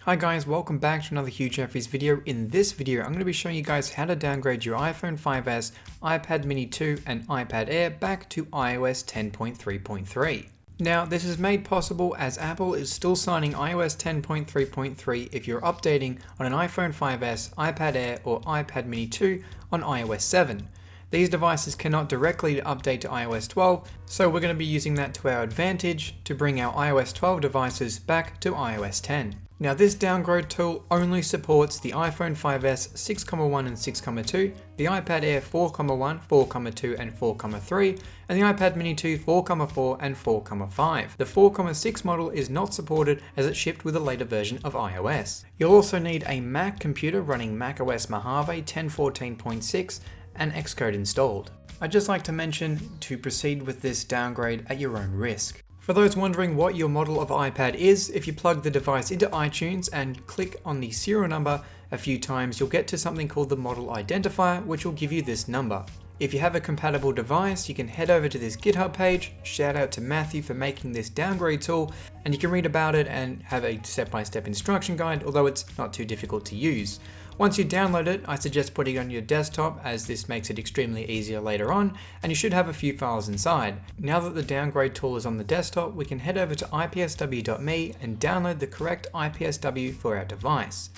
Hi guys, welcome back to another Hugh Jeffries video. In this video, I'm going to be showing you guys how to downgrade your iPhone 5S, iPad mini 2 and iPad Air back to iOS 10.3.3. Now, this is made possible as Apple is still signing iOS 10.3.3 if you're updating on an iPhone 5S, iPad Air or iPad mini 2 on iOS 7. These devices cannot directly update to iOS 12, so we're going to be using that to our advantage to bring our iOS 12 devices back to iOS 10. Now this downgrade tool only supports the iPhone 5S 6.1 and 6.2, the iPad Air 4.1, 4.2 and 4.3, and the iPad mini 2 4.4 and 4.5. The 4.6 model is not supported as it shipped with a later version of iOS. You'll also need a Mac computer running macOS Mojave 10.14.6 and Xcode installed. I'd just like to mention to proceed with this downgrade at your own risk. For those wondering what your model of iPad is, if you plug the device into iTunes and click on the serial number a few times, you'll get to something called the model identifier, which will give you this number. If you have a compatible device, you can head over to this GitHub page, shout out to Matthew for making this downgrade tool, and you can read about it and have a step-by-step instruction guide, although it's not too difficult to use. Once you download it, I suggest putting it on your desktop as this makes it extremely easier later on, and you should have a few files inside. Now that the downgrade tool is on the desktop, we can head over to IPSW.me and download the correct IPSW for our device.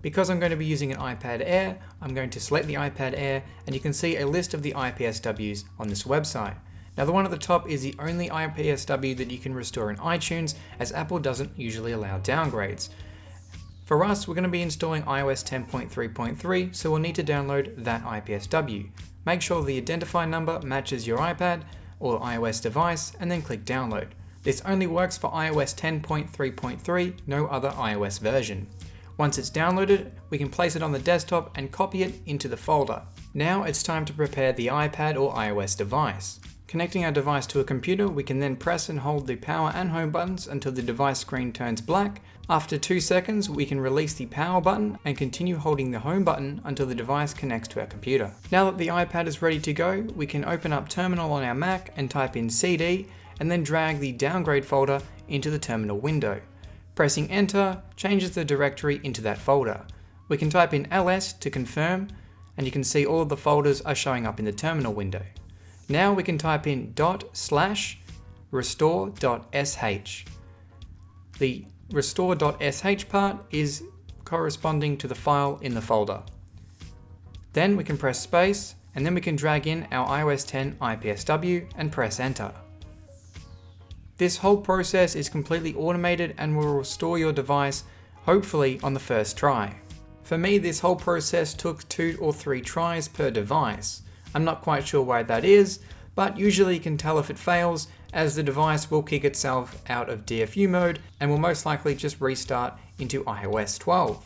Because I'm going to be using an iPad Air, I'm going to select the iPad Air, and you can see a list of the IPSWs on this website. Now the one at the top is the only IPSW that you can restore in iTunes, as Apple doesn't usually allow downgrades. For us, we're going to be installing iOS 10.3.3, so we'll need to download that IPSW. Make sure the identifier number matches your iPad or iOS device, and then click download. This only works for iOS 10.3.3, no other iOS version. Once it's downloaded, we can place it on the desktop and copy it into the folder. Now it's time to prepare the iPad or iOS device. Connecting our device to a computer, we can then press and hold the power and home buttons until the device screen turns black. After 2 seconds, we can release the power button and continue holding the home button until the device connects to our computer. Now that the iPad is ready to go, we can open up Terminal on our Mac and type in CD and then drag the downgrade folder into the terminal window. Pressing enter changes the directory into that folder. We can type in ls to confirm, and you can see all of the folders are showing up in the terminal window. Now we can type in /restore.sh. The restore.sh part is corresponding to the file in the folder. Then we can press space, and then we can drag in our iOS 10 IPSW and press enter. This whole process is completely automated and will restore your device, hopefully on the first try. For me, this whole process took 2 or 3 tries per device. I'm not quite sure why that is, but usually you can tell if it fails, as the device will kick itself out of DFU mode and will most likely just restart into iOS 12.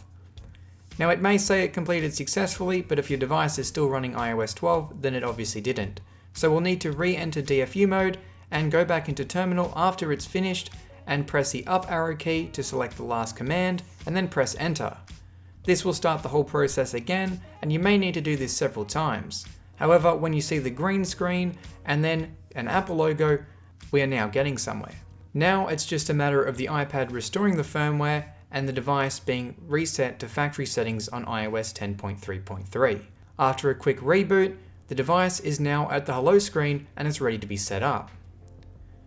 Now it may say it completed successfully, but if your device is still running iOS 12, then it obviously didn't. So we'll need to re-enter DFU mode and go back into terminal after it's finished and press the up arrow key to select the last command and then press enter. This will start the whole process again, and you may need to do this several times. However, when you see the green screen and then an Apple logo, we are now getting somewhere. Now it's just a matter of the iPad restoring the firmware and the device being reset to factory settings on iOS 10.3.3. After a quick reboot, the device is now at the hello screen and it's ready to be set up.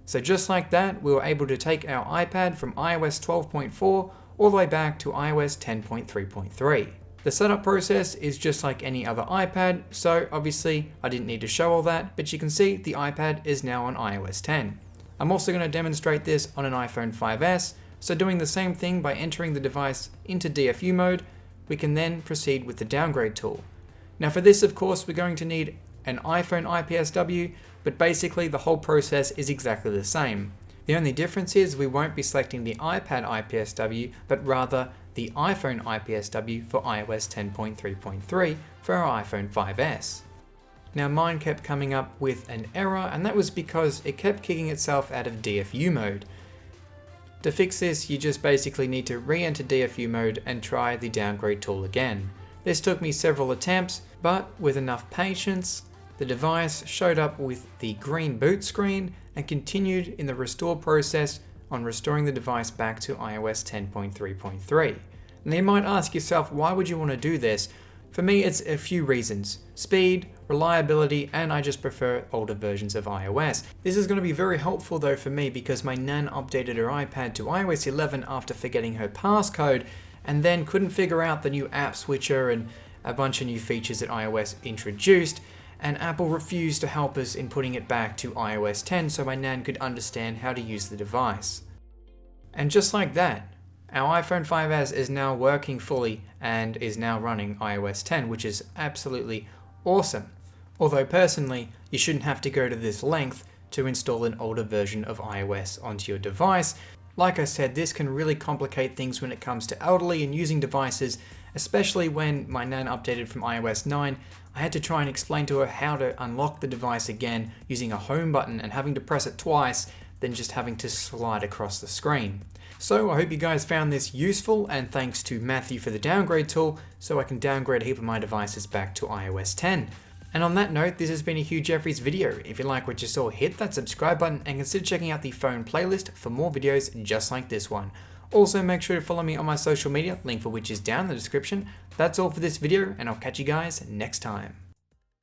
So just like that, we were able to take our iPad from iOS 12.4 all the way back to iOS 10.3.3. The setup process is just like any other iPad, so obviously I didn't need to show all that, but you can see the iPad is now on iOS 10. I'm also going to demonstrate this on an iPhone 5S, so doing the same thing by entering the device into DFU mode, we can then proceed with the downgrade tool. Now for this, of course, we're going to need an iPhone IPSW, but basically the whole process is exactly the same. The only difference is we won't be selecting the iPad IPSW, but rather the iPhone IPSW for iOS 10.3.3 for our iPhone 5S. Now mine kept coming up with an error, and that was because it kept kicking itself out of DFU mode. To fix this, you just basically need to re-enter DFU mode and try the downgrade tool again. This took me several attempts, but with enough patience, the device showed up with the green boot screen and continued in the restore process on restoring the device back to iOS 10.3.3. Now you might ask yourself, why would you want to do this? For me, it's a few reasons: speed, reliability, and I just prefer older versions of iOS. This is going to be very helpful though for me because my nan updated her iPad to iOS 11 after forgetting her passcode and then couldn't figure out the new app switcher and a bunch of new features that iOS introduced, and Apple refused to help us in putting it back to iOS 10 so my nan could understand how to use the device. And just like that, our iPhone 5S is now working fully and is now running iOS 10, which is absolutely awesome. Although personally, you shouldn't have to go to this length to install an older version of iOS onto your device. Like I said, this can really complicate things when it comes to elderly and using devices, especially when my nan updated from iOS 9. I had to try and explain to her how to unlock the device again using a home button and having to press it twice, then just having to slide across the screen. So I hope you guys found this useful, and thanks to Matthew for the downgrade tool, so I can downgrade a heap of my devices back to iOS 10. And on that note, this has been a Hugh Jeffries video. If you like what you saw, hit that subscribe button and consider checking out the phone playlist for more videos just like this one. Also make sure to follow me on my social media, link for which is down in the description. That's all for this video, and I'll catch you guys next time.